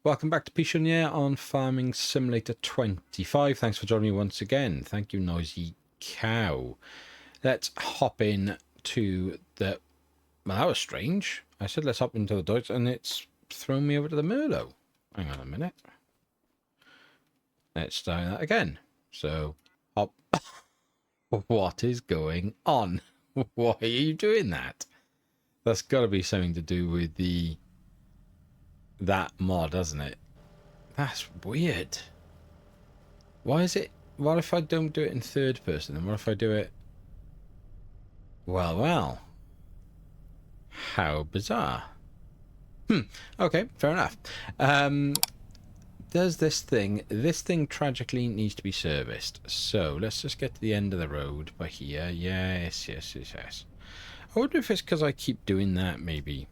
Welcome back to Pichonniere on Farming Simulator 25. Thanks for joining me once again. Thank you, Noisy Cow. Let's hop in to the... Well, that was strange. I said let's hop into the Dutch and it's thrown me over to the Merlot. Hang on a minute. Let's try that again. So, hop. What is going on? Why are you doing that? That's got to be something to do with that mod, hasn't it? That's weird. Why is it? What if I don't do it in third person? And what if I do it? Well. How bizarre. Okay, fair enough. Does this thing tragically needs to be serviced. So let's just get to the end of the road by here. Yes. I wonder if it's because I keep doing that, maybe.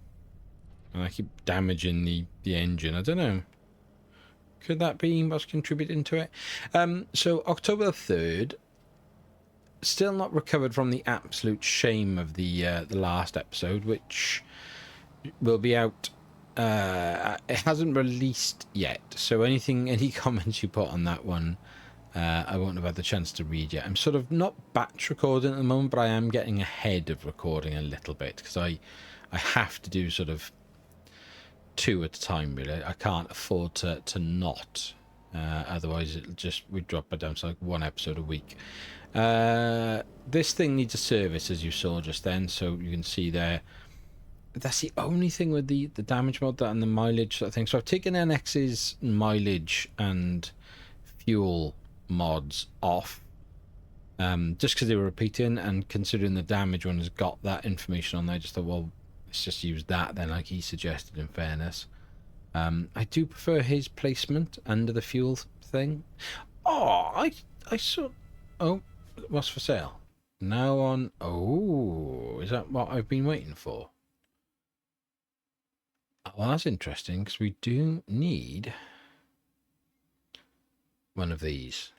And I keep damaging the engine. I don't know. Could that be what's contributing to it? So October the 3rd. Still not recovered from the absolute shame of the last episode, which will be out. It hasn't released yet. So any comments you put on that one, I won't have had the chance to read yet. I'm sort of not batch recording at the moment, but I am getting ahead of recording a little bit because I have to do sort of 2 at a time, really. I can't afford to not, otherwise we'd drop it down to like 1 episode a week. This thing needs a service, as you saw just then, so you can see there. That's the only thing with the damage mod and the mileage sort of thing. So I've taken NX's mileage and fuel mods off, just because they were repeating, and considering the damage one has got that information on there, I just thought, well, let's just use that then, like he suggested, in fairness. I do prefer his placement under the fuel thing. Oh, I saw... Oh, what's for sale? Now on... Oh, is that what I've been waiting for? Well, that's interesting, because we do need one of these.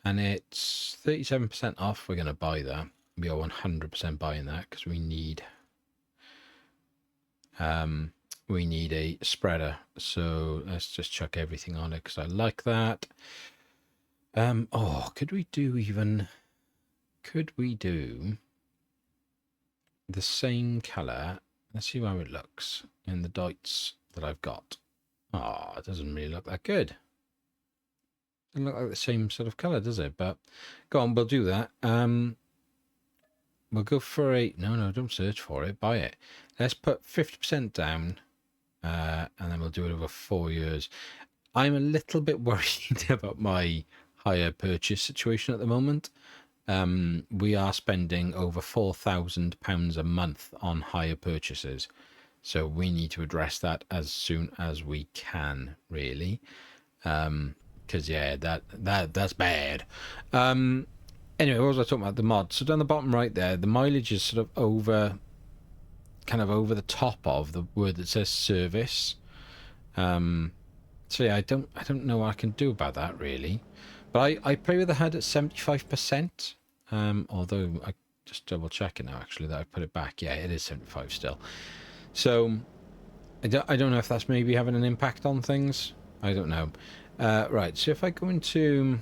And it's 37% off. We're going to buy that. We are 100% buying that, because we need... we need a spreader, so let's just chuck everything on it because I like that. Oh, could we do the same color? Let's see how it looks in the dots that I've got. Oh, it doesn't really look that good. Doesn't look like the same sort of color, does it? But go on, we'll do that. We'll go for a... No, don't search for it. Buy it. Let's put 50% down, and then we'll do it over 4 years. I'm a little bit worried about my hire purchase situation at the moment. We are spending over £4,000 a month on hire purchases. So we need to address that as soon as we can, really. Because, yeah, that's bad. Anyway, what was I talking about? The mod. So down the bottom right there, the mileage is sort of over the top of the word that says service. So yeah, I don't know what I can do about that, really. But I play with the HUD at 75%. Although I just double check it now, actually, that I put it back. Yeah, it is 75 still. So I don't know if that's maybe having an impact on things. I don't know. Right, so if I go into...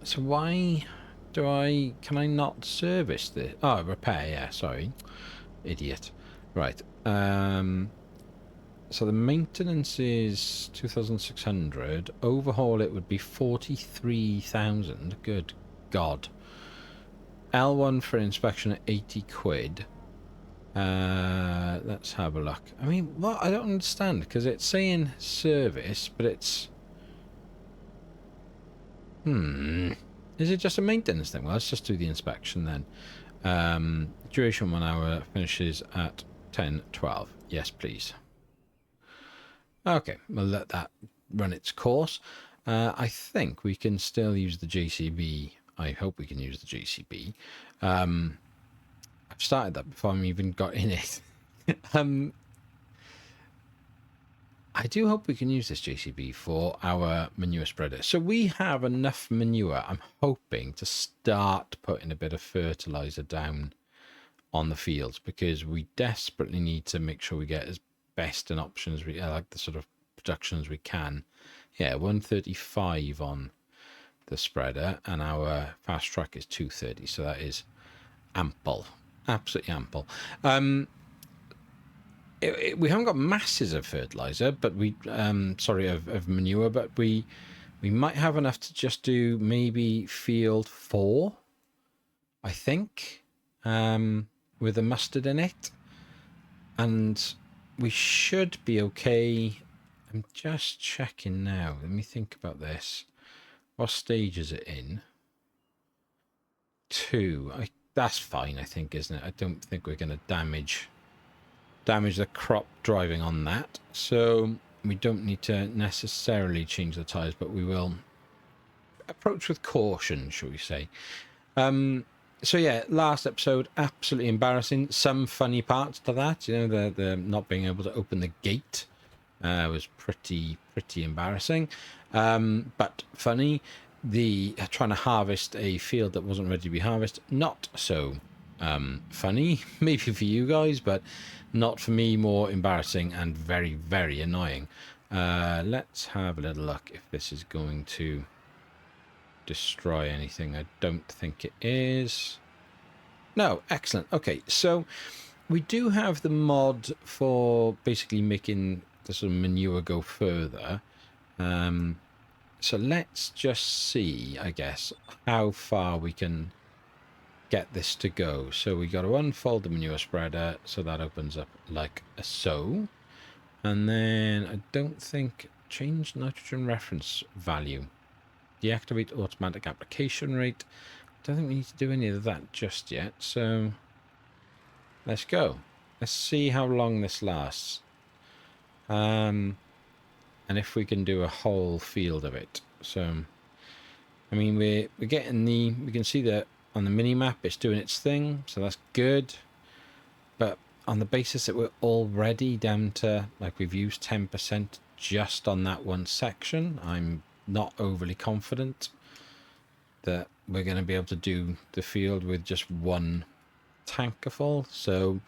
So why can I not service this? Oh, repair, yeah, sorry. Idiot. Right. So the maintenance is 2,600. Overhaul it would be 43,000. Good God. L1 for inspection at 80 quid. Let's have a look. I mean, what? I don't understand, because it's saying service, but it's... Is it just a maintenance thing? Well, let's just do the inspection then. Duration 1 hour, finishes at 10:12. Yes, please. Okay, we'll let that run its course. I think we can still use the JCB. I hope we can use the JCB. I've started that before I even got in it. I do hope we can use this JCB for our manure spreader. So we have enough manure, I'm hoping, to start putting a bit of fertilizer down on the fields, because we desperately need to make sure we get as best and options we like the sort of productions we can. Yeah, 135 on the spreader, and our fast track is 230, so that is ample, absolutely ample. We haven't got masses of fertilizer, but we sorry, of manure, but we might have enough to just do maybe field 4, I think, with the mustard in it, and we should be okay. I'm just checking now. Let me think about this. What stage is it in? 2. That's fine, I think, isn't it? I don't think we're going to damage the crop driving on that, so we don't need to necessarily change the tires, but we will approach with caution, shall we say. So yeah, last episode, absolutely embarrassing. Some funny parts to that, you know, the not being able to open the gate was pretty embarrassing, but funny. The trying to harvest a field that wasn't ready to be harvested, not so funny, maybe for you guys, but not for me. More embarrassing and very annoying. Let's have a little look if this is going to destroy anything. I don't think it is. No, excellent. Okay, so we do have the mod for basically making the sort of manure go further. So let's just see, I guess, how far we can get this to go. So we got to unfold the manure spreader, so that opens up like so. And then I don't think change nitrogen reference value. Deactivate automatic application rate. Don't think we need to do any of that just yet. So let's go. Let's see how long this lasts. And if we can do a whole field of it. So, I mean, we're getting we can see that on the mini map it's doing its thing, so that's good. But on the basis that we're already down to, like, we've used 10% just on that one section, I'm not overly confident that we're going to be able to do the field with just one tanker full. So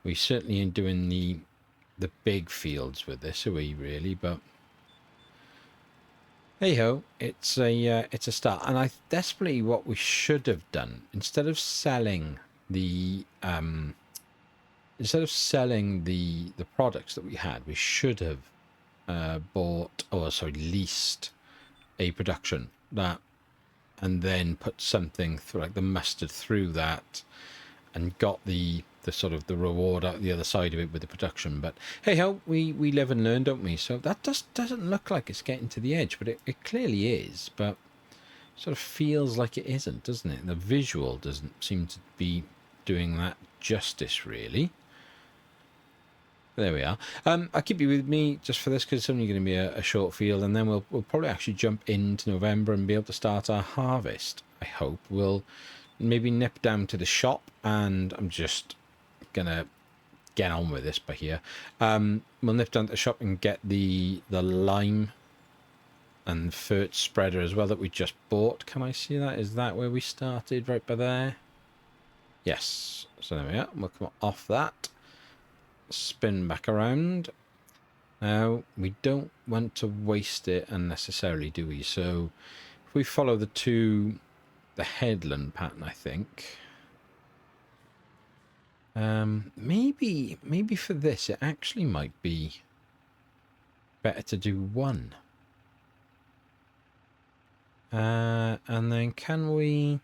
we certainly ain't doing the big fields with this, are we, really? But hey ho, it's a start. And I desperately, what we should have done, instead of selling the products that we had, we should have leased a production that, and then put something through, like the mustard through that, and got the sort of the reward out the other side of it with the production. But hey ho, we live and learn, don't we? So that doesn't look like it's getting to the edge, but it clearly is, but sort of feels like it isn't, doesn't it? The visual doesn't seem to be doing that justice, really. There we are. I'll keep you with me just for this, because it's only going to be a short field, and then we'll probably actually jump into November and be able to start our harvest. I hope we'll maybe nip down to the shop, and I'm just gonna get on with this by here. We'll nip down to the shop and get the lime and fert spreader as well that we just bought. Can I see that? Is that where we started, right by there? Yes. So there we are. We'll come off that, spin back around. Now we don't want to waste it unnecessarily, do we? So if we follow the headland pattern, I think maybe for this it actually might be better to do one, and then can we,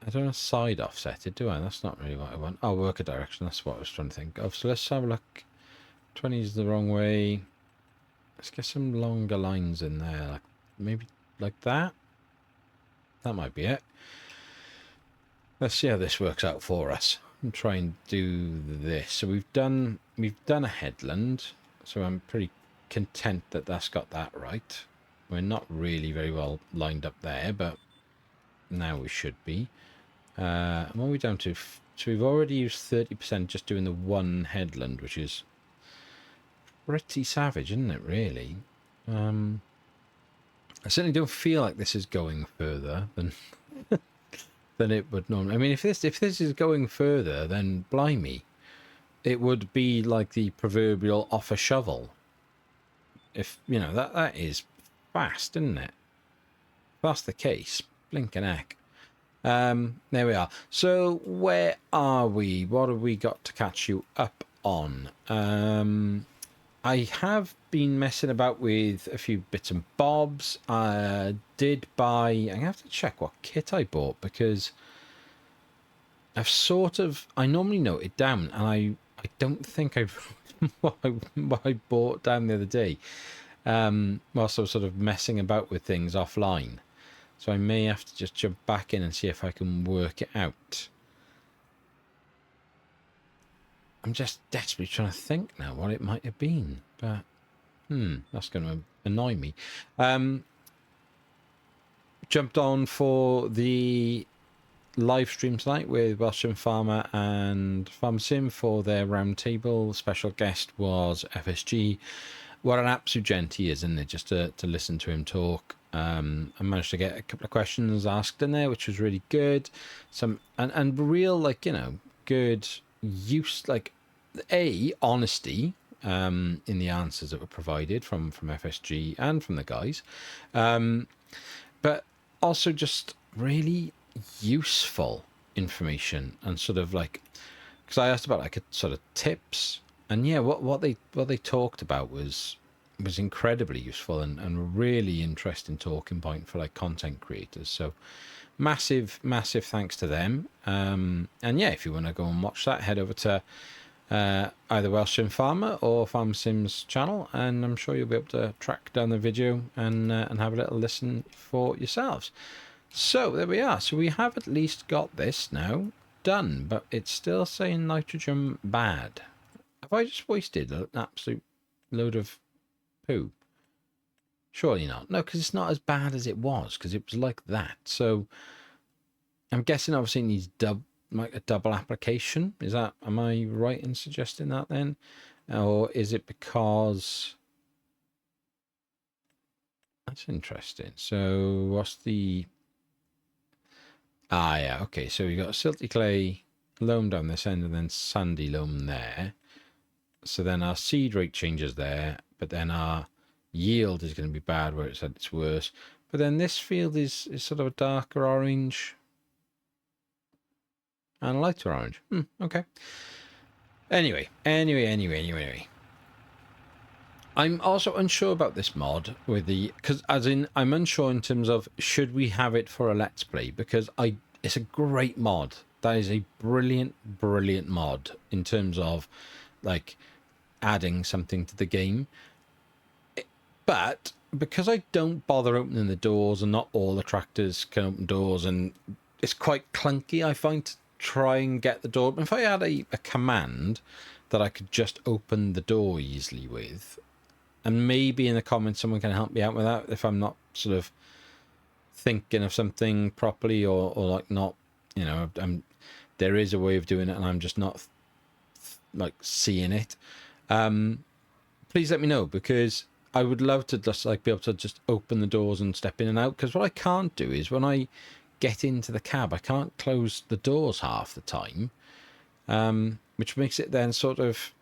I don't want to side offset it, do I? That's not really what I want. Oh, worker direction, that's what I was trying to think of. So let's have a look. 20 is the wrong way. Let's get some longer lines in there, like maybe like that. That might be it. Let's see how this works out for us. And try and do this. So we've done a headland, so I'm pretty content that that's got that right. We're not really very well lined up there, but now we should be. And what are we down to? So we've already used 30% just doing the one headland, which is pretty savage, isn't it, really? I certainly don't feel like this is going further than than it would normally. I mean, if this is going further, then blimey, it would be like the proverbial off a shovel. If you know that is fast, isn't it? If that's the case, blinking heck. There we are. So where are we? What have we got to catch you up on? I have been messing about with a few bits and bobs. I did buy... I have to check what kit I bought, because I've sort of... I normally note it down, and I don't think I've... what I bought down the other day, whilst I was sort of messing about with things offline. So I may have to just jump back in and see if I can work it out. I'm just desperately trying to think now what it might have been, but that's going to annoy me. Jumped on for the live stream tonight with Welsh Farmer and Farm Sim for their round table. Special guest was FSG. What an absolute gent he is, isn't it? Just to listen to him talk. I managed to get a couple of questions asked in there, which was really good. Some and real, like, you know, good use, like honesty in the answers that were provided from FSG and from the guys, but also just really useful information, and sort of like, because I asked about like a sort of tips, and yeah, what they talked about was incredibly useful and really interesting talking point for like content creators. So massive thanks to them. And yeah, if you want to go and watch that, head over to either Welsh Sim Farmer or Farm Sim's channel, and I'm sure you'll be able to track down the video and have a little listen for yourselves. So there we are. So we have at least got this now done, but it's still saying nitrogen bad. Have I just wasted an absolute load of poo? Surely not. No, because it's not as bad as it was, because it was like that. So I'm guessing obviously it needs like a double application. Is that, am I right in suggesting that then? Or is it because... That's interesting. So what's the... Ah, yeah, okay. So we got silty clay loam down this end and then sandy loam there. So then our seed rate changes there, but then our yield is going to be bad where it's at its worst. But then this field is sort of a darker orange and a lighter orange. Okay. Anyway. I'm also unsure about this mod with the, because as in, I'm unsure in terms of should we have it for a Let's Play, because it's a great mod. That is a brilliant mod in terms of like adding something to the game. But because I don't bother opening the doors, and not all the tractors can open doors, and it's quite clunky, I find, to try and get the door. If I had a command that I could just open the door easily with, and maybe in the comments someone can help me out with that if I'm not sort of thinking of something properly, or like not, you know, there is a way of doing it and I'm just not like seeing it. Please let me know, because I would love to just like be able to just open the doors and step in and out, because what I can't do is when I get into the cab, I can't close the doors half the time, which makes it then sort of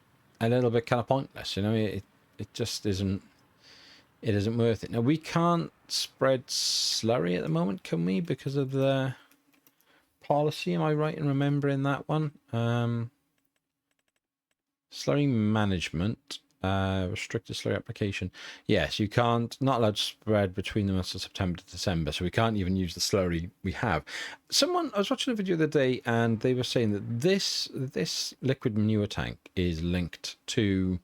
a little bit kind of pointless, you know. It just isn't worth it. Now we can't spread slurry at the moment, can we, because of the policy? Am I right in remembering that one? Slurry management, restricted slurry application. Yes, you can't, not allowed to spread between the months of September to December, so we can't even use the slurry we have. I was watching a video the other day, and they were saying that this liquid manure tank is linked to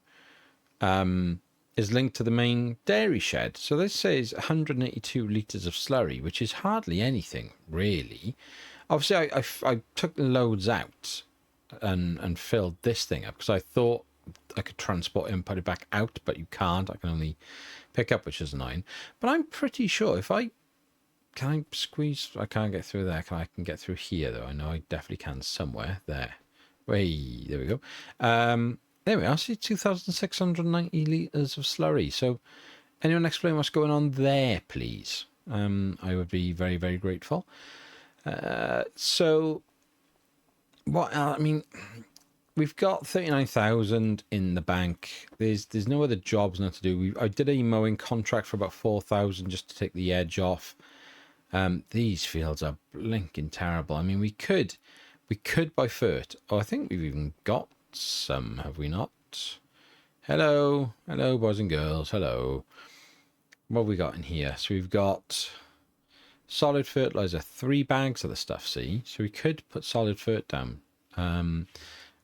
the main dairy shed. So this says 182 litres of slurry, which is hardly anything really. Obviously I took loads out and filled this thing up, because I thought I could transport it and put it back out, but you can't. I can only pick up, which is annoying. But I'm pretty sure if I squeeze, I can't get through there. I can get through here though. I know I definitely can somewhere there. Way, there we go. There we are. See, 2,690 litres of slurry. So anyone explain what's going on there, please? I would be very, very grateful. So, what I mean, we've got 39,000 in the bank. There's no other jobs not to do. I did a mowing contract for about 4,000 just to take the edge off. These fields are blinking terrible. I mean, we could buy fert. Oh, I think we've even got some, have we not? Hello, boys and girls. Hello. What have we got in here? So we've got solid fertilizer, 3 bags of the stuff. See, so we could put solid fert down.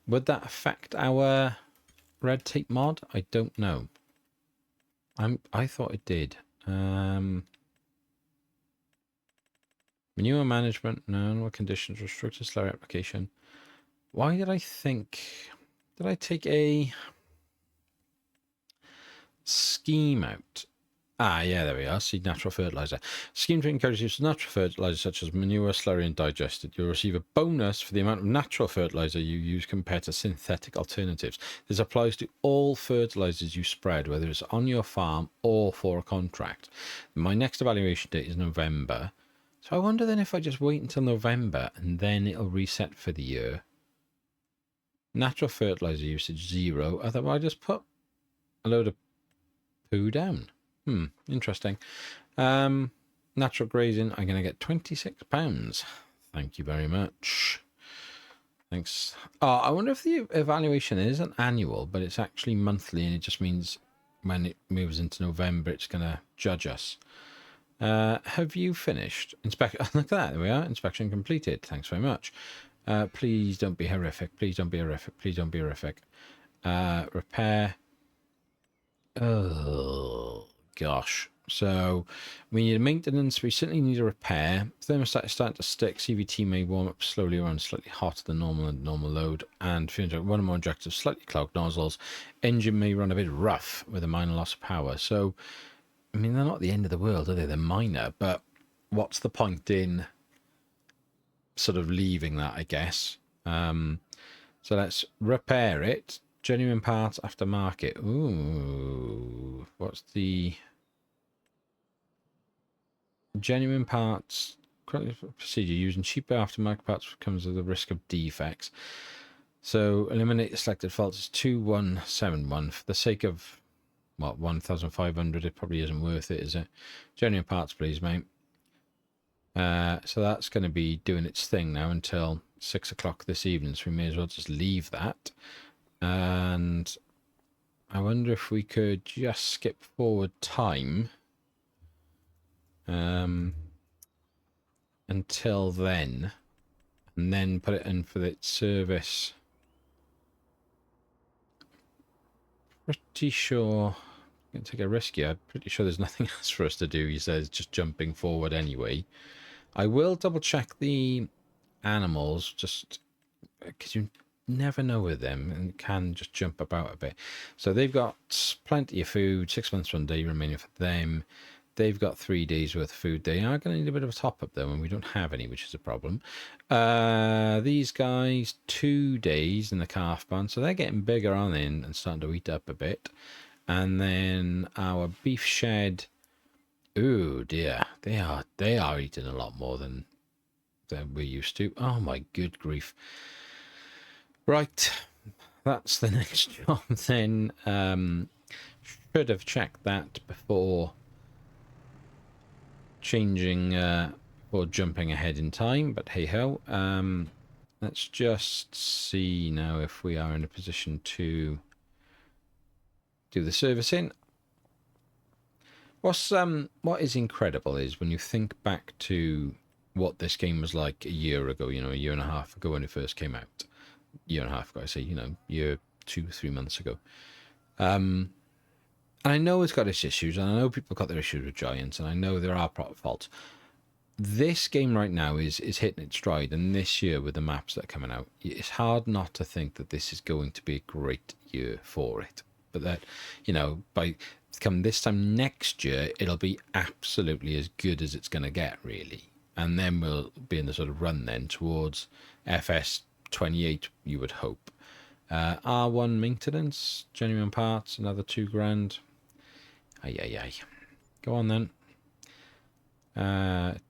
Would that affect our red tape mod? I don't know. I thought it did. Manure management, no conditions, restricted slurry application. Why did I think... Did I take a scheme out? Ah, yeah, there we are. See, natural fertilizer. Scheme to encourage use of natural fertilizer such as manure, slurry, and digested. You'll receive a bonus for the amount of natural fertilizer you use compared to synthetic alternatives. This applies to all fertilizers you spread, whether it's on your farm or for a contract. My next evaluation date is November. So I wonder then if I just wait until November and then it'll reset for the year. Natural fertilizer usage 0. Otherwise, I just put a load of poo down. Interesting. Natural grazing, I'm going to get £26. Thank you very much. Thanks. Oh, I wonder if the evaluation isn't annual, but it's actually monthly, and it just means when it moves into November, it's going to judge us. Have you finished? Look at that. There we are. Inspection completed. Thanks very much. Please don't be horrific. Please don't be horrific. Please don't be horrific. Repair. Oh, gosh. So we need a maintenance. We certainly need a repair. Thermostat is starting to stick. CVT may warm up slowly around slightly hotter than normal and normal load. And one or more injectors, slightly clogged nozzles. Engine may run a bit rough with a minor loss of power. So, I mean, they're not the end of the world, are they? They're minor. But what's the point in sort of leaving that, I guess? So let's repair it. Genuine parts aftermarket. Ooh, what's the genuine parts procedure? Using cheaper aftermarket parts comes with the risk of defects. So eliminate the selected faults is 2171 for the sake of what 1,500. It probably isn't worth it, is it? Genuine parts, please, mate. So that's going to be doing its thing now until 6 o'clock this evening. So we may as well just leave that. And I wonder if we could just skip forward time until then, and then put it in for its service. Pretty sure I'm going to take a risk here. I'm pretty sure there's nothing else for us to do. He says just jumping forward anyway. I will double check the animals just because you never know with them and can just jump about a bit. So they've got plenty of food, 6 months 1 day remaining for them. They've got 3 days worth of food. They are going to need a bit of a top up though, and we don't have any, which is a problem. These guys 2 days in the calf barn, so they're getting bigger, aren't they, and starting to eat up a bit. And then our beef shed, oh dear, they are eating a lot more than we're used to. Oh my good grief. Right, that's the next job then. Should have checked that before changing or jumping ahead in time, but hey ho. Let's just see now if we are in a position to do the servicing. What is incredible is when you think back to what this game was like a year ago, you know, a year and a half ago when it first came out. Year and a half ago, I say, you know, year 2-3 months ago. And I know it's got its issues, and I know people got their issues with Giants, and I know there are faults. This game right now is hitting its stride, and this year with the maps that are coming out, it's hard not to think that this is going to be a great year for it. But that, you know, by come this time next year, it'll be absolutely as good as it's going to get, really. And then we'll be in the sort of run then towards FS28, you would hope. R1 maintenance, genuine parts, another £2,000. Ay. Go on then.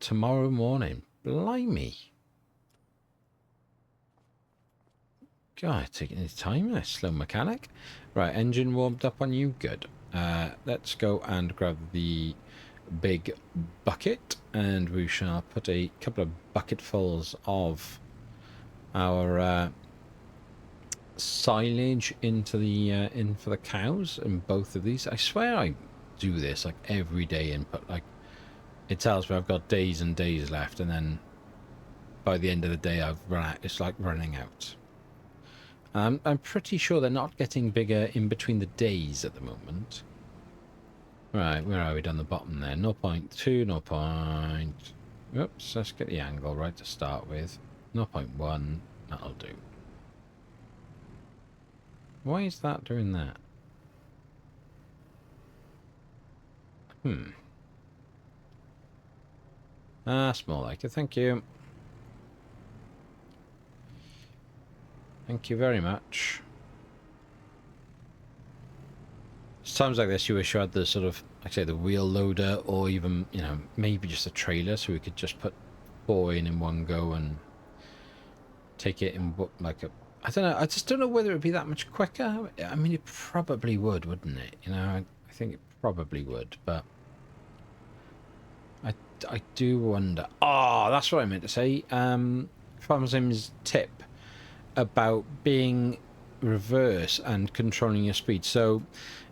Tomorrow morning. Blimey. God, taking his time, a slow mechanic. Right, engine warmed up on you. Good. Let's go and grab the big bucket, and we shall put a couple of bucketfuls of our silage into the in for the cows in both of these. I swear I do this like every day input. Like it tells me I've got days and days left, and then by the end of the day I've run out. It's like running out. I'm pretty sure they're not getting bigger in between the days at the moment. Right, where are we down the bottom there? 0.2, 0. Oops, let's get the angle right to start with. 0.1, that'll do. Why is that doing that? That's more like it, thank you. Thank you very much. It's times like this you wish you had the sort of, like I say, the wheel loader, or even, you know, maybe just a trailer, so we could just put 4 in one go and take it in like a, I don't know, I just don't know whether it would be that much quicker. I mean, it probably would, wouldn't it? You know, I think it probably would, but I do wonder. Oh, that's what I meant to say. Farmer's tip about being reverse and controlling your speed. So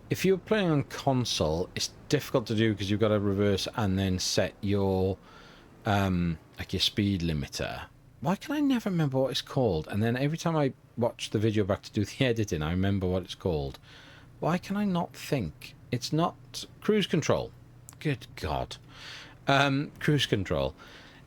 if you're playing on console, it's difficult to do because you've got to reverse and then set your like your speed limiter. Why can I never remember what it's called? And then every time I watch the video back to do the editing, I remember what it's called. Why can I not think? It's not cruise control. Good God. Cruise control.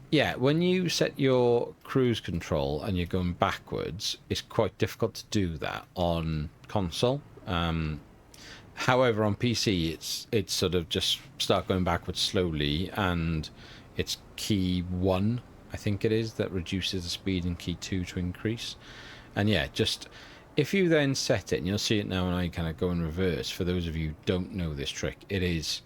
Yeah, when you set your cruise control and you're going backwards, it's quite difficult to do that on console. However, on PC, it's sort of just start going backwards slowly, and it's key 1, I think it is, that reduces the speed, and key 2 to increase. And yeah, just if you then set it, and you'll see it now when I kind of go in reverse, for those of you who don't know this trick, it is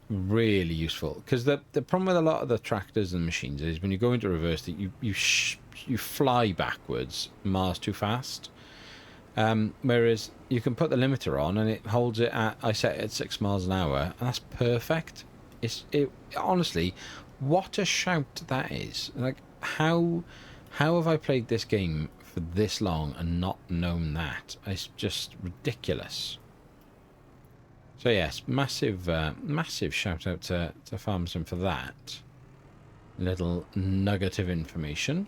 really useful, because the problem with a lot of the tractors and machines is when you go into reverse that you fly backwards miles too fast, whereas you can put the limiter on and it holds it at, I set it at 6 miles an hour, and that's perfect. It honestly, what a shout that is. Like, how have I played this game for this long and not known that? It's just ridiculous. So yes, massive shout out to Farmson for that little nugget of information.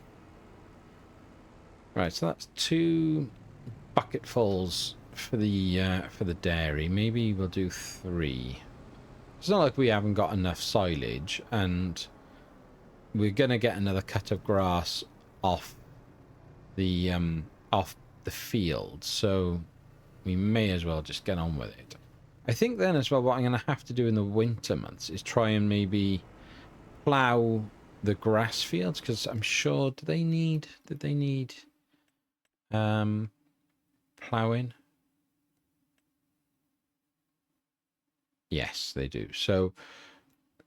Right, so that's 2 bucketfuls for the dairy. Maybe we'll do 3. It's not like we haven't got enough silage, and we're gonna get another cut of grass off the field, so we may as well just get on with it. I think then as well, what I'm going to have to do in the winter months is try and maybe plough the grass fields, because I'm sure, did they need ploughing? Yes, they do. So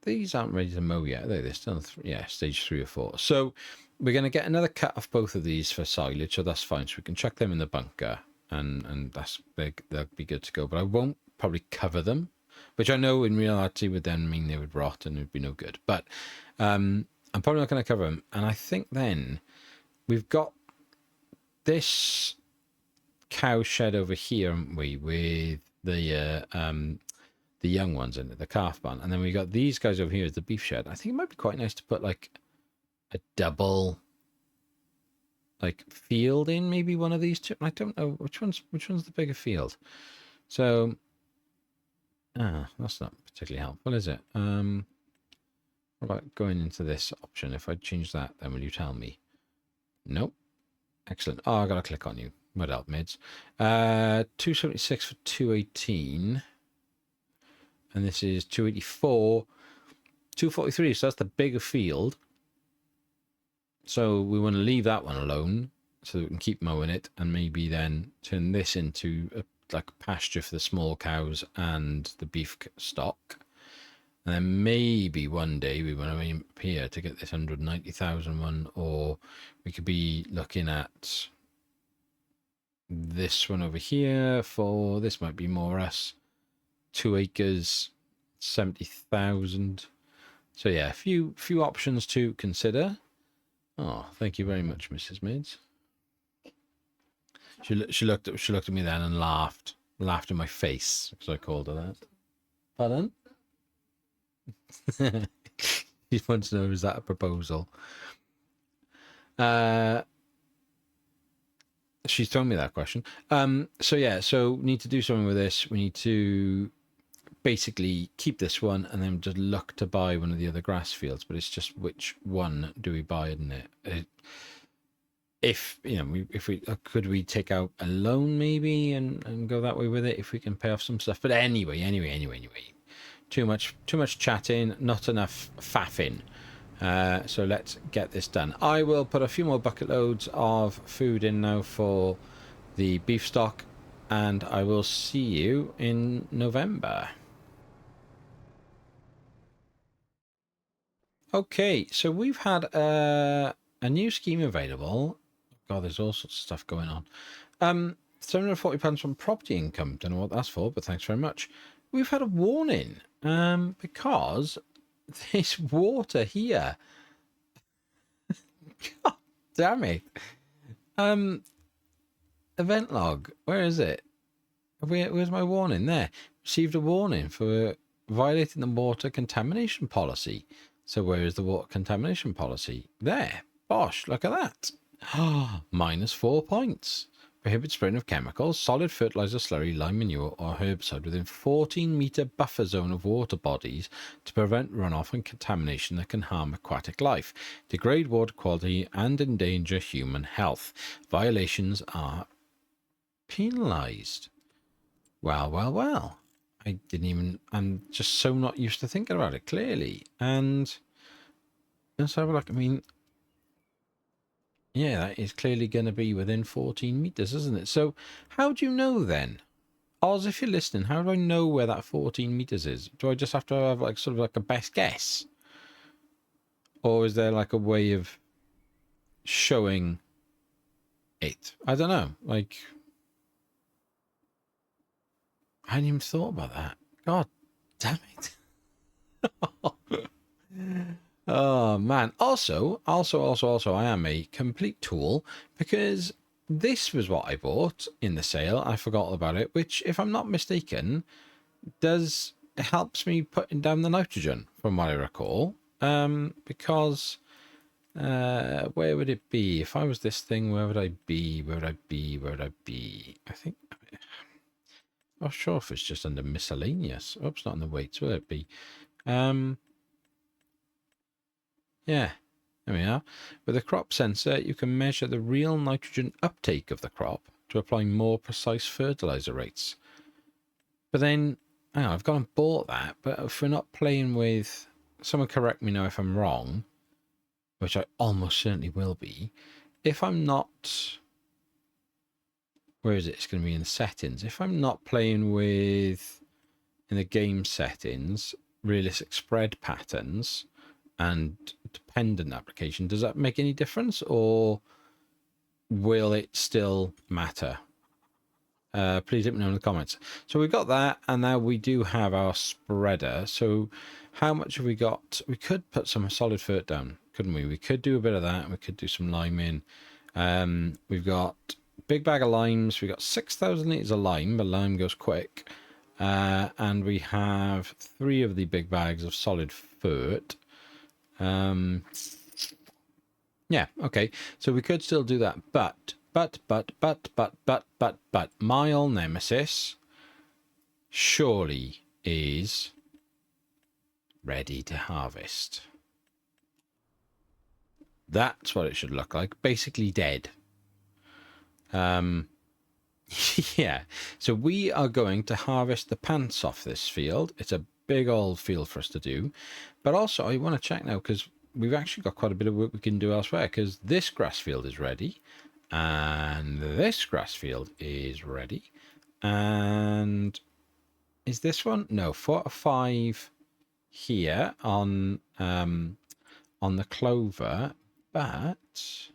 these aren't ready to mow yet, are they? They're still, stage 3 or 4. So we're going to get another cut off both of these for silage, so that's fine. So we can chuck them in the bunker, and they'll be good to go. But I won't probably cover them, which I know in reality would then mean they would rot and it would be no good. But I'm probably not going to cover them. And I think then we've got this cow shed over here, haven't we, with the young ones in it, the calf barn, and then we got these guys over here as the beef shed. I think it might be quite nice to put like a double like field in, maybe one of these two. I don't know which one's the bigger field. So that's not particularly helpful, is it? What about going into this option? If I change that, then will you tell me? Nope. Excellent. Oh, I gotta click on you. Mud help mids. 276 for 218. And this is 284. 243, so that's the bigger field. So we want to leave that one alone so that we can keep mowing it, and maybe then turn this into like pasture for the small cows and the beef stock. And then maybe one day we want to aim up here to get this 190,000 one, or we could be looking at this one over here for, this might be more us, 2 acres, 70,000. So yeah, a few options to consider. Oh, thank you very much, Mrs. Mids. She looked at me then and laughed in my face because I called her that. Pardon? She wants to know, is that a proposal? She's thrown me that question. So yeah, so need to do something with this. We need to basically keep this one and then just look to buy one of the other grass fields, but it's just which one do we buy, isn't it? If you know, if we could we take out a loan maybe and go that way with it if we can pay off some stuff. But anyway, too much chatting, not enough faffing. So let's get this done. I will put a few more bucket loads of food in now for the beef stock, and I will see you in November. Okay, so we've had a new scheme available. God, there's all sorts of stuff going on. £740 from property income. Don't know what that's for, but thanks very much. We've had a warning because this water here. God damn it. Event log. Where is it? Where's my warning? There. Received a warning for violating the water contamination policy. So where is the water contamination policy? There. Bosh, look at that. -4 points. Prohibit spraying of chemicals, solid fertilizer, slurry, lime manure, or herbicide within 14-meter buffer zone of water bodies to prevent runoff and contamination that can harm aquatic life, degrade water quality, and endanger human health. Violations are penalised. Well. I didn't even... I'm just so not used to thinking about it, clearly. And let's have a look. I mean... yeah, that is clearly going to be within 14 meters, isn't it? So how do you know then? Oz, if you're listening, how do I know where that 14 meters is? Do I just have to have like sort of like a best guess? Or is there like a way of showing it? I don't know. Like, I hadn't even thought about that. God damn it. Oh man. Also, I am a complete tool because this was what I bought in the sale. I forgot about it, which, if I'm not mistaken, helps me putting down the nitrogen, from what I recall. Because where would it be? If I was this thing, where would I be? I think I'm not sure if it's just under miscellaneous. Oops, not in the weights, will it be? Yeah, there we are. With a crop sensor, you can measure the real nitrogen uptake of the crop to apply more precise fertilizer rates. But then, I've gone and bought that, but if we're not playing with... someone correct me now if I'm wrong, which I almost certainly will be. If I'm not... where is it? It's going to be in the settings. If I'm not playing with, in the game settings, realistic spread patterns and dependent application, does that make any difference, or will it still matter? Please let me know in the comments. So we've got that, and now we do have our spreader. So how much have we got? We could put some solid fert down, couldn't we? We could do a bit of that. We could do some lime in. We've got big bag of limes. We've got 6,000 litres of lime, but lime goes quick. And we have 3 of the big bags of solid fert. Yeah, okay. So we could still do that, but my old nemesis surely is ready to harvest. That's what it should look like. Basically dead. Yeah. So we are going to harvest the pants off this field. It's a big old field for us to do. But also, I want to check now, because we've actually got quite a bit of work we can do elsewhere, because this grass field is ready. And this grass field is ready. And is this one? No, 4 or 5 here on the clover, but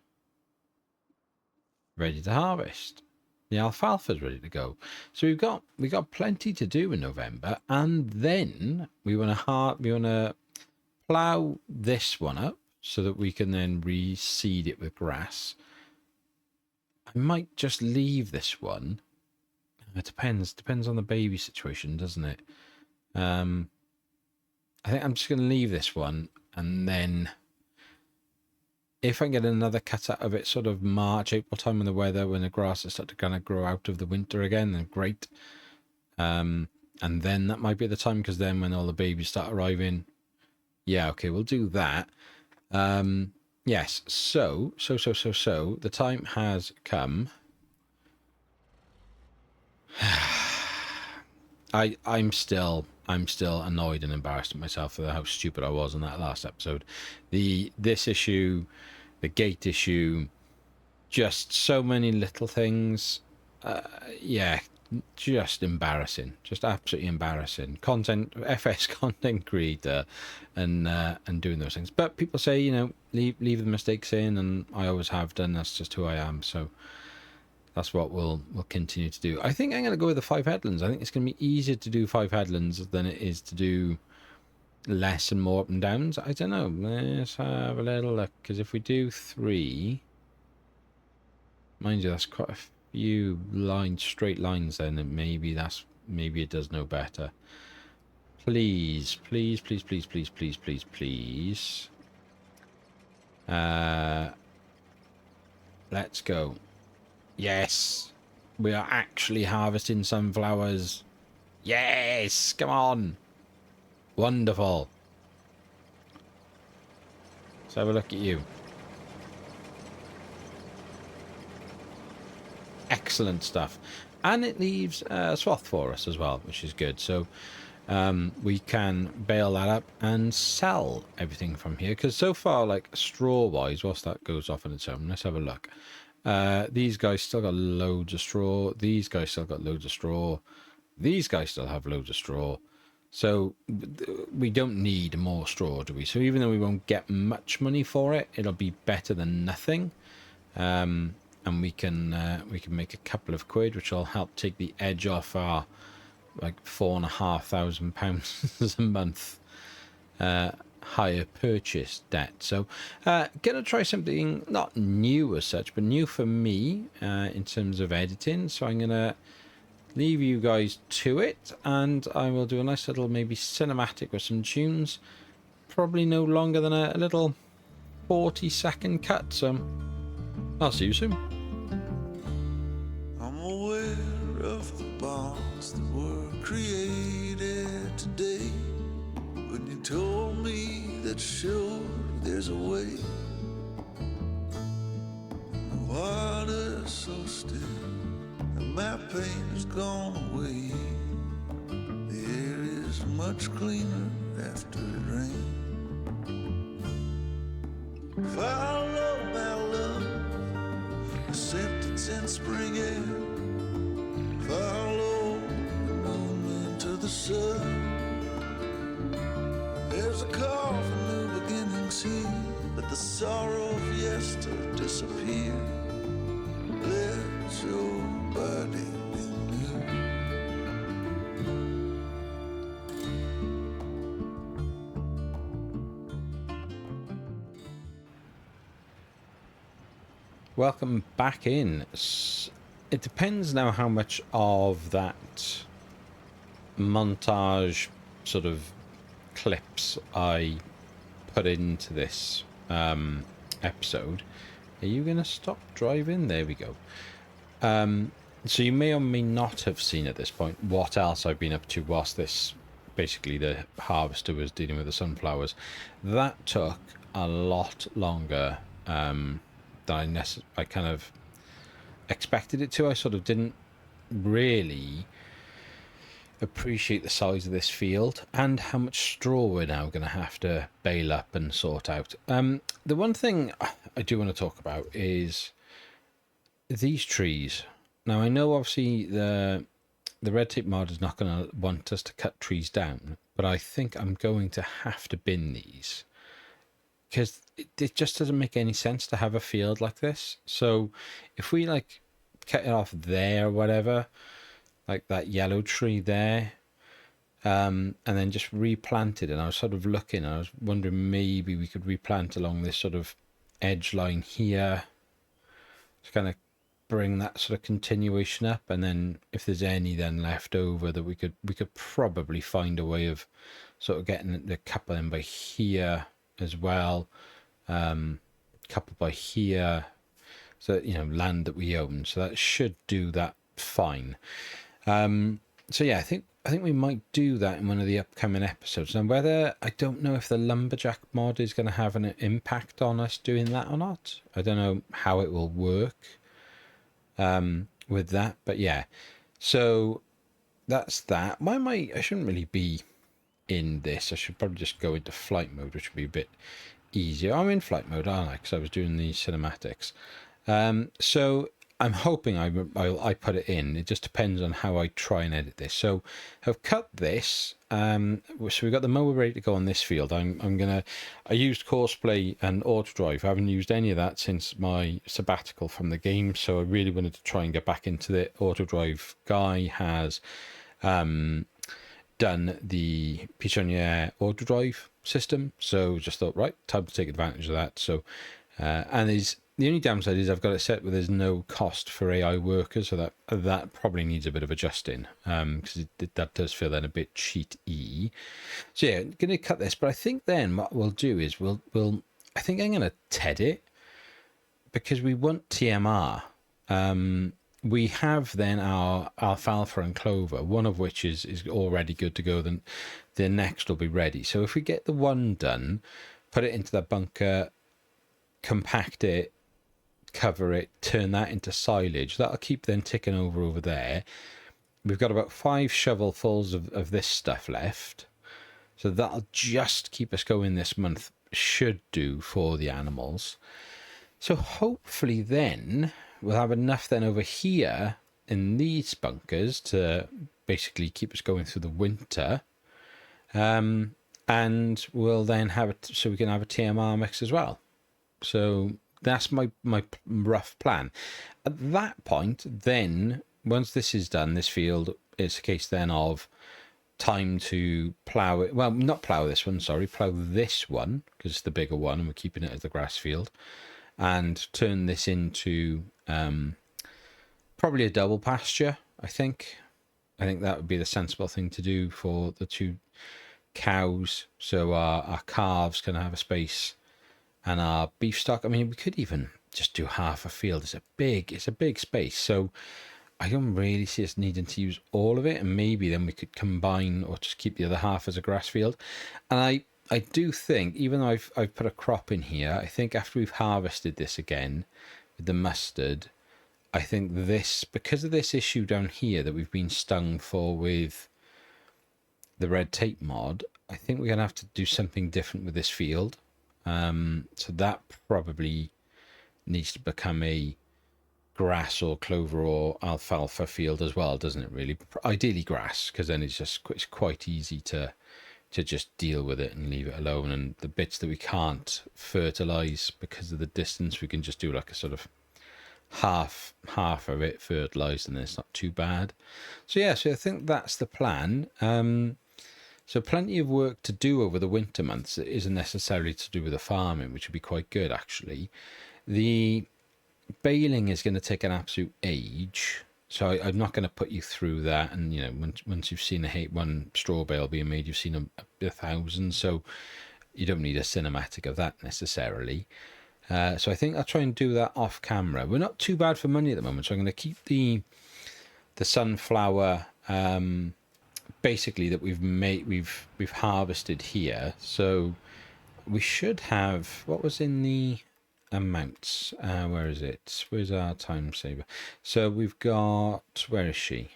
ready to harvest. The alfalfa's ready to go. So we got plenty to do in November, and then we want to plow this one up so that we can then reseed it with grass. I might just leave this one. It depends on the baby situation, doesn't it? I think I'm just going to leave this one, and then if I get another cut out of it sort of March, April time when the grass is starting to kind of grow out of the winter again, then great. And then that might be the time, because then when all the babies start arriving, yeah, okay, we'll do that. Yes, so the time has come. I'm still annoyed and embarrassed at myself for how stupid I was in that last episode. This issue, the gate issue, just so many little things. Yeah, just embarrassing, just absolutely embarrassing. FS content creator, and doing those things. But people say, you know, leave the mistakes in, and I always have done. That's just who I am. So that's what we'll continue to do. I think I'm going to go with the 5 headlands. I think it's going to be easier to do 5 headlands than it is to do less and more up and downs. I don't know. Let's have a little look, because if we do 3, mind you, that's quite a few straight lines then, and maybe it does no better. Please. Let's go. Yes, we are actually harvesting sunflowers. Yes, come on. Wonderful. Let's have a look at you. Excellent stuff. And it leaves a swath for us as well, which is good. So we can bale that up and sell everything from here. Because so far, like straw-wise, whilst that goes off on its own, let's have a look. These guys still got loads of straw. These guys still got loads of straw. These guys still have loads of straw. So we don't need more straw, do we? So even though we won't get much money for it, it'll be better than nothing. And we can make a couple of quid, which will help take the edge off our like £4,500 a month higher purchase debt. So gonna try something not new as such, but new for me in terms of editing. So I'm gonna leave you guys to it, and I will do a nice little maybe cinematic with some tunes, probably no longer than a little 40-second cut. So I'll see you soon. I'm aware of the bonds that were created today. When you told me that sure there's a way, the water's so still and my pain has gone away. The air is much cleaner after it rained. Follow my love, the scent that's in spring air. Follow the moon into the sun. There's a call for new beginnings here. Let the sorrow of yester disappear. Let your body be new. Welcome back in. It depends now how much of that montage sort of clips I put into this episode. Are you going to stop driving? There we go. So you may or may not have seen at this point what else I've been up to whilst this, basically the harvester was dealing with the sunflowers. That took a lot longer than I kind of expected it to. I sort of didn't really appreciate the size of this field and how much straw we're now going to have to bale up and sort out. The one thing I do want to talk about is these trees. Now I know obviously the red tape mod is not going to want us to cut trees down, but I think I'm going to have to bin these because it just doesn't make any sense to have a field like this. So if we like cut it off there or whatever, like that yellow tree there, and then just replant it, and I was sort of looking, I was wondering maybe we could replant along this sort of edge line here to kind of bring that sort of continuation up, and then if there's any then left over that we could probably find a way of sort of getting the couple in by here as well, couple by here, so you know, land that we own, so that should do that fine. So yeah, I think we might do that in one of the upcoming episodes. And whether, I don't know if the lumberjack mod is going to have an impact on us doing that or not. I don't know how it will work with that, but yeah. So that's that. Why am I shouldn't really be in this. I should probably just go into flight mode, which would be a bit easier. I'm in flight mode, aren't I? Because I was doing the cinematics. So I'm hoping I put it in. It just depends on how I try and edit this. So I've cut this. So we've got the mower ready to go on this field. I used Courseplay and Autodrive. I haven't used any of that since my sabbatical from the game. So I really wanted to try and get back into it. Autodrive guy has done the Pichonniere Autodrive system. So just thought, right, time to take advantage of that. So, and the only downside is I've got it set where there's no cost for AI workers, so that probably needs a bit of adjusting, because that does feel then a bit cheat-y. So yeah, I'm going to cut this, but I think then what we'll do is I think I'm going to TED it, because we want TMR. We have then our alfalfa and clover, one of which is already good to go, then the next will be ready. So if we get the one done, put it into that bunker, compact it, cover it, turn that into silage, that'll keep then ticking over there. We've got about 5 shovelfuls of this stuff left, so that'll just keep us going this month, should do for the animals. So hopefully then we'll have enough then over here in these bunkers to basically keep us going through the winter, and we'll then have it so we can have a TMR mix as well. So that's my rough plan. At that point, then, once this is done, this field, it's a case then of time to plough it. Well, not plough this one, sorry, plough this one, because it's the bigger one, and we're keeping it as the grass field, and turn this into probably a double pasture, I think. I think that would be the sensible thing to do for the 2 cows, so our calves can have a space, and our beef stock. I mean, we could even just do half a field. It's a big space, so I don't really see us needing to use all of it, and maybe then we could combine or just keep the other half as a grass field. And I do think, even though I've put a crop in here, I think after we've harvested this again with the mustard, I think this, because of this issue down here that we've been stung for with the red tape mod, I think we're going to have to do something different with this field. So that probably needs to become a grass or clover or alfalfa field as well, doesn't it, really? Ideally grass, because then it's quite easy to just deal with it and leave it alone. And the bits that we can't fertilize because of the distance, we can just do like a sort of half of it fertilized, and then it's not too bad. So yeah, so I think that's the plan. So plenty of work to do over the winter months. It isn't necessarily to do with the farming, which would be quite good, actually. The baling is going to take an absolute age, so I'm not going to put you through that. And, you know, once you've seen one straw bale being made, you've seen 1,000, so you don't need a cinematic of that necessarily. So I think I'll try and do that off camera. We're not too bad for money at the moment, so I'm going to keep the sunflower basically that we've harvested here. So we should have, what was in the amounts, where is it, where's our time saver? So we've got, where is she,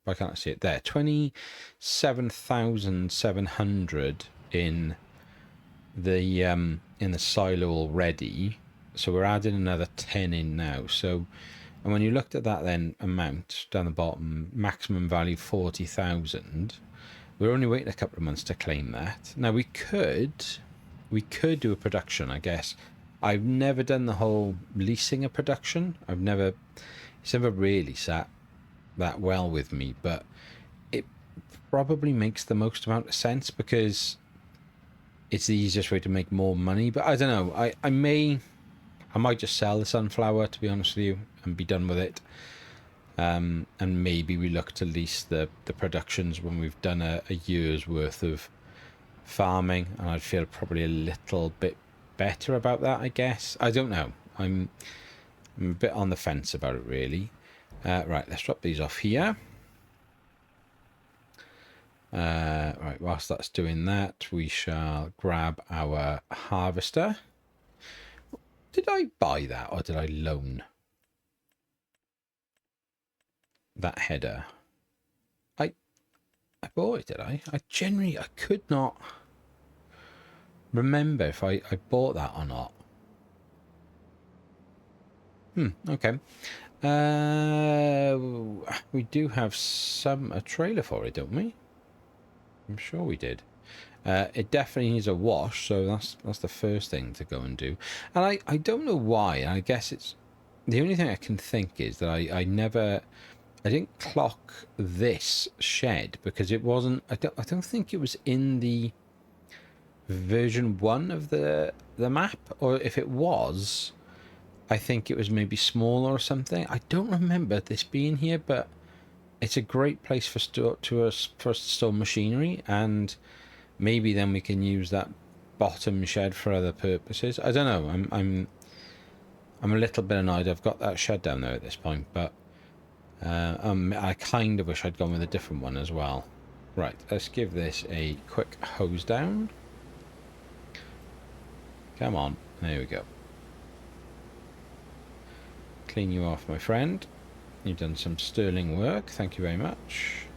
why can't I see it there? 27,700 in the silo already, so we're adding another 10 in now. So And when you looked at that then amount down the bottom, maximum value 40,000, we're only waiting a couple of months to claim that. Now we could do a production, I guess. I've never done the whole leasing a production. It's never really sat that well with me, but it probably makes the most amount of sense because it's the easiest way to make more money. But I don't know. I might just sell the sunflower, to be honest with you, and be done with it. And maybe we look to lease the productions when we've done a year's worth of farming, and I'd feel probably a little bit better about that, I guess. I don't know. I'm a bit on the fence about it, really. Right, let's drop these off here. Right, whilst that's doing that, we shall grab our harvester. Did I buy that or did I loan that header? I bought it, did I? I could not remember if I bought that or not. Okay. We do have a trailer for it, don't we? I'm sure we did. It definitely needs a wash, so that's the first thing to go and do. And I don't know why. I guess it's the only thing I can think is that I didn't clock this shed because it wasn't. I don't think it was in the version 1 of the map, or if it was, I think it was maybe smaller or something. I don't remember this being here, but it's a great place for us to store machinery, and maybe then we can use that bottom shed for other purposes. I don't know. I'm a little bit annoyed I've got that shed down there at this point, but I kind of wish I'd gone with a different one as well. Right, let's give this a quick hose down. Come on, there we go. Clean you off, my friend. You've done some sterling work, thank you very much.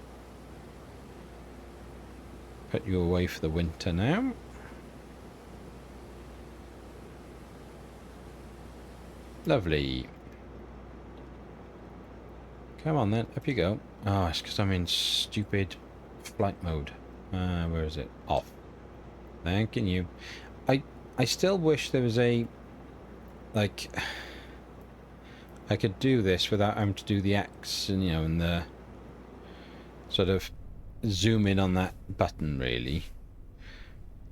Put you away for the winter now. Lovely. Come on then, up you go. Oh, it's because I'm in stupid flight mode. Where is it? Off. Thanking you. I still wish there was a, like, I could do this without having to do the X and, you know, and the sort of zoom in on that button, really,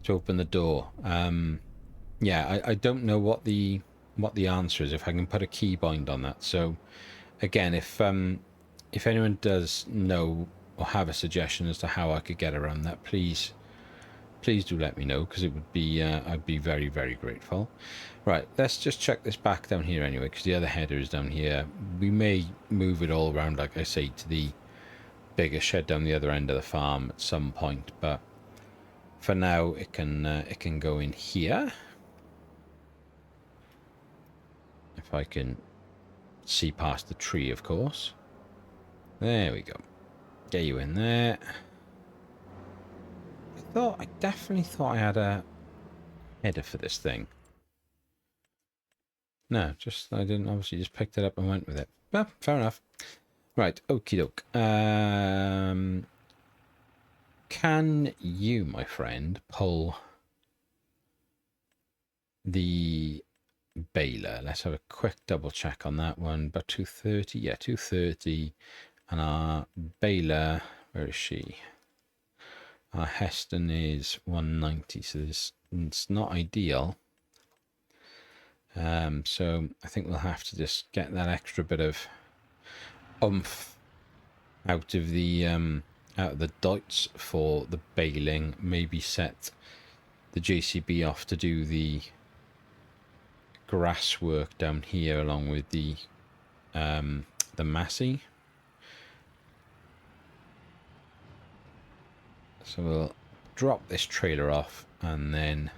to open the door. Yeah, I don't know what the answer is, if I can put a keybind on that. So again, if anyone does know or have a suggestion as to how I could get around that, please do let me know, because it would be I'd be very, very grateful. Right, let's just check this back down here anyway, because the other header is down here. We may move it all around, like I say, to the bigger shed down the other end of the farm at some point, but for now it can go in here. If I can see past the tree, of course. There we go. Get you in there. I definitely thought I had a header for this thing. No, I didn't. Obviously just picked it up and went with it. Well, fair enough. Right, okie doke. Can you, my friend, pull the baler? Let's have a quick double check on that one. But 230, yeah, 230. And our baler, where is she? Our Heston is 190, so it's not ideal. So I think we'll have to just get that extra bit of oomph out of the dots for the baling. Maybe set the JCB off to do the grass work down here along with the Massey. So we'll drop this trailer off and then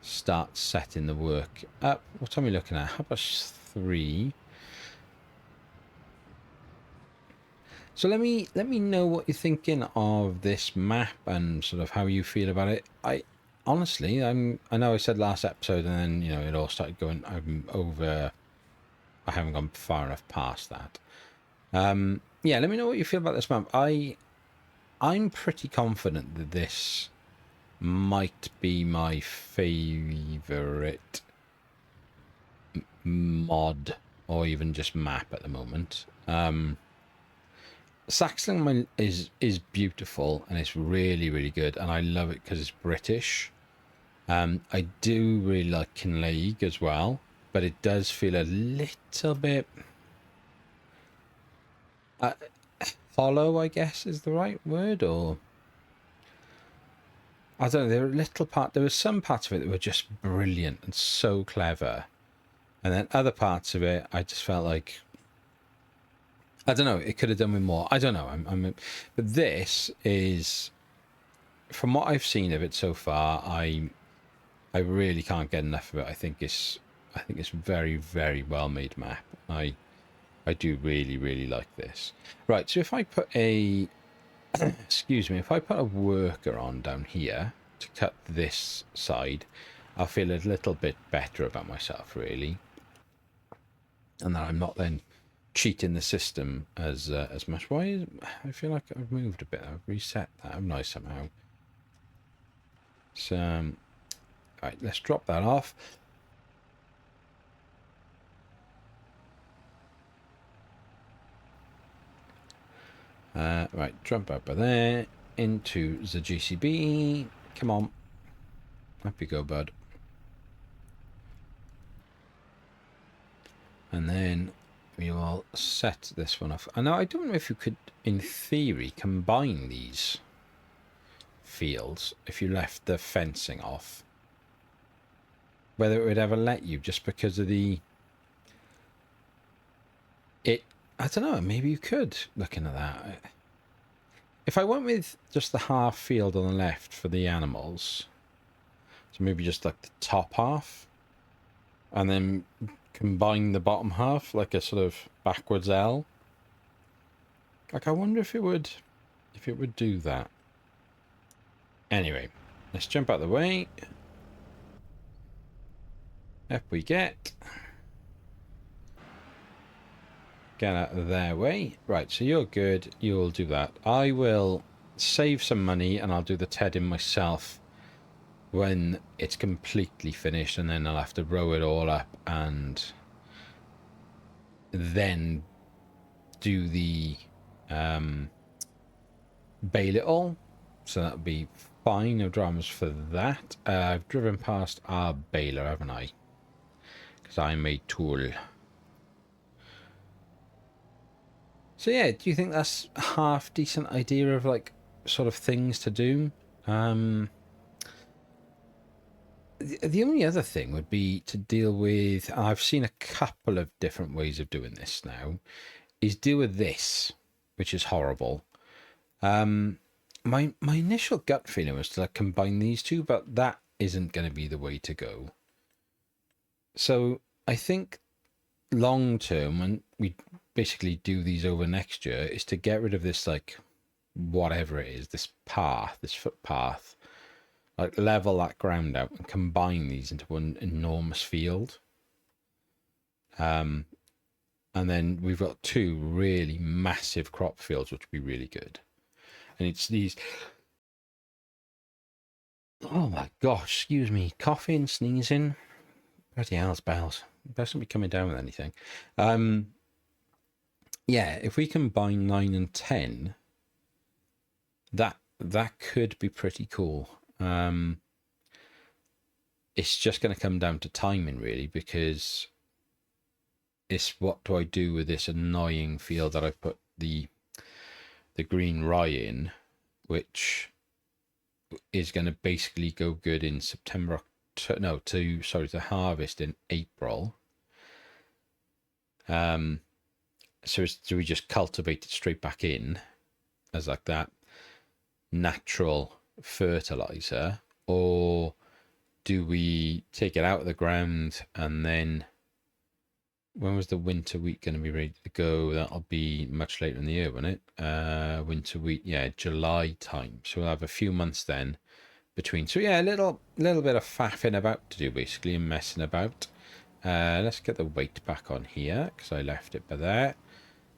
start setting the work up. What time are we looking at? 3:30. So let me know what you're thinking of this map and sort of how you feel about it. I honestly, I know I said last episode, and then, you know, it all started going over I haven't gone far enough past that. Yeah, let me know what you feel about this map. I'm pretty confident that this might be my favourite mod or even just map at the moment. Saxon is beautiful and it's really, really good, and I love it because it's British. I do really like Kinleague as well, but it does feel a little bit hollow, I guess is the right word, or I don't know. There were some parts of it that were just brilliant and so clever, and then other parts of it, I just felt like, I don't know, it could have done with more. I don't know. But this is, from what I've seen of it so far, I really can't get enough of it. I think it's very, very well made map. I do really, really like this. Right, so if I put a excuse me, if I put a worker on down here to cut this side, I'll feel a little bit better about myself, really, and that I'm not then cheating the system as much. I feel like I've moved a bit. I've reset that, haven't I, somehow? So, right, let's drop that off. Right, jump over there into the GCB. Come on, up you go, bud. And then we will set this one off. And now I don't know if you could, in theory, combine these fields if you left the fencing off. Whether it would ever let you, just because of I don't know, maybe you could, looking at that. If I went with just the half field on the left for the animals, so maybe just like the top half, and then combine the bottom half like a sort of backwards L. Like, I wonder if it would do that. Anyway, let's jump out of the way. Up we get. Get out of their way. Right, so you're good. You'll do that. I will save some money and I'll do the tedding myself when it's completely finished, and then I'll have to row it all up and then do the bale it all. So that'll be fine. No dramas for that. I've driven past our baler, haven't I? Because I'm a tool. So yeah, do you think that's a half decent idea of like sort of things to do? The only other thing would be to deal with, and I've seen a couple of different ways of doing this now, is deal with this, which is horrible. My initial gut feeling was to like combine these two, but that isn't going to be the way to go. So I think long term, when we basically do these over next year, is to get rid of this, like, whatever it is, this path, this footpath, like level that ground out and combine these into one enormous field. And then we've got two really massive crop fields, which would be really good. And it's these, oh my gosh, excuse me, coughing, sneezing, bloody hell's bells. Best not be coming down with anything. Yeah, if we combine 9 and 10, that could be pretty cool. It's just going to come down to timing, really, because it's what do I do with this annoying field that I've put the green rye in, which is going to basically go good in September, to harvest in April. So do we just cultivate it straight back in as like that natural fertilizer, or do we take it out of the ground and then, when was the winter wheat going to be ready to go? That'll be much later in the year, won't it? Winter wheat, yeah, July time. So we'll have a few months then between. So yeah, a little bit of faffing about to do, basically, and messing about. Let's get the weight back on here because I left it by there.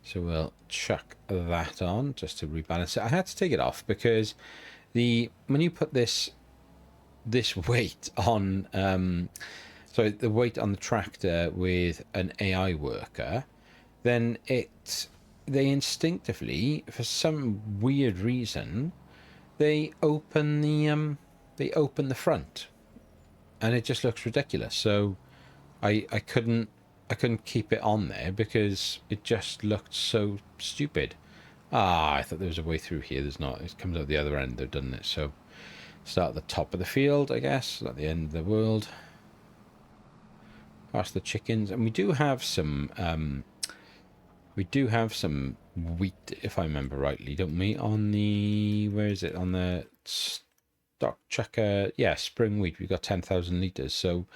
So we'll chuck that on just to rebalance it. I had to take it off because when you put this weight on, the weight on the tractor with an AI worker, then they instinctively, for some weird reason, they open the front, and it just looks ridiculous. So I couldn't keep it on there because it just looked so stupid. I thought there was a way through here. There's not. It comes out the other end. They've done it. So start at the top of the field, I guess, at the end of the world. Past the chickens, and we do have some wheat, if I remember rightly, don't we? On the, where is it? On the stock checker, yeah, spring wheat. We've got 10,000 litres, so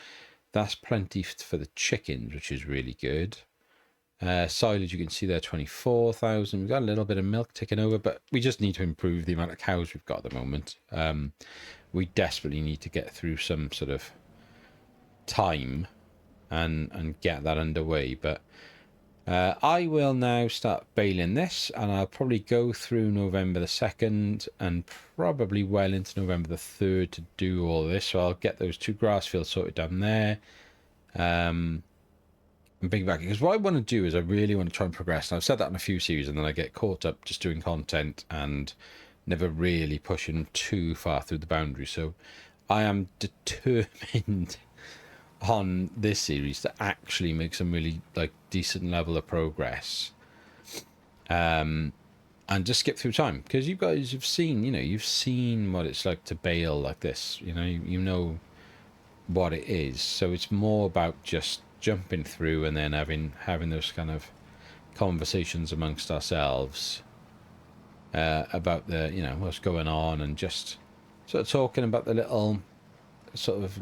that's plenty for the chickens, which is really good. Silage, you can see there, 24,000. We've got a little bit of milk ticking over, but we just need to improve the amount of cows we've got at the moment. We desperately need to get through some sort of time and get that underway. But I will now start baling this, and I'll probably go through November the 2nd and probably well into November the 3rd to do all this. So I'll get those 2 grass fields sorted down there. And bring back, because what I want to do is I really want to try and progress. And I've said that in a few series, and then I get caught up just doing content and never really pushing too far through the boundary. So I am determined on this series to actually make some really decent level of progress, and just skip through time, because you guys have seen, you've seen what it's like to bail like this. You know what it is. So it's more about just jumping through and then having those kind of conversations amongst ourselves about the what's going on, and just sort of talking about the little sort of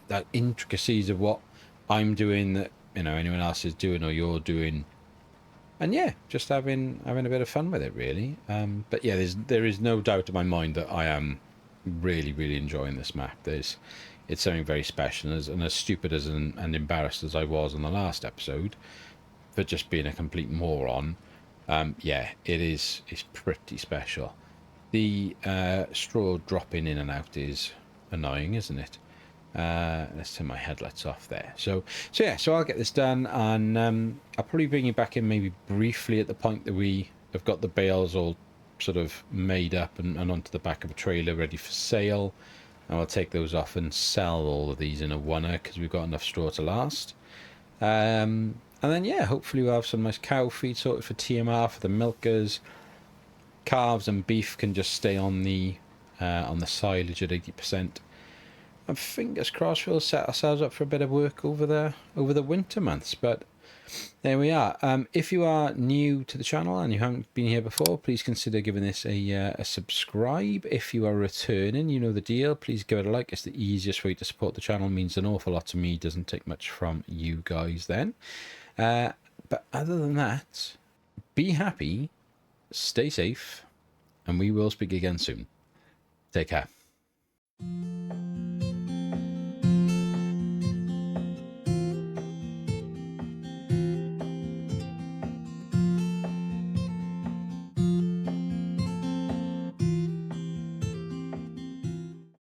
that intricacies of what I'm doing that anyone else is doing or you're doing, and yeah, just having a bit of fun with it, really. But yeah, there is no doubt in my mind that I am really enjoying this map. It's something very special, and as stupid and embarrassed as I was on the last episode for just being a complete moron, yeah, it's pretty special. The straw dropping in and out is annoying, isn't it? Let's turn my headlights off there. So I'll get this done, and I'll probably bring you back in maybe briefly at the point that we have got the bales all sort of made up and onto the back of a trailer ready for sale, and I'll take those off and sell all of these in a oneer because we've got enough straw to last. And then yeah, hopefully we'll have some nice cow feed sorted for TMR for the milkers. Calves and beef can just stay on the silage at 80%. And fingers crossed we'll set ourselves up for a bit of work over the winter months. But there we are. If you are new to the channel and you haven't been here before, please consider giving this a subscribe. If you are returning, you know the deal. Please give it a like. It's the easiest way to support the channel. It means an awful lot to me. Doesn't take much from you guys then. But other than that, be happy, stay safe, and we will speak again soon. Take care.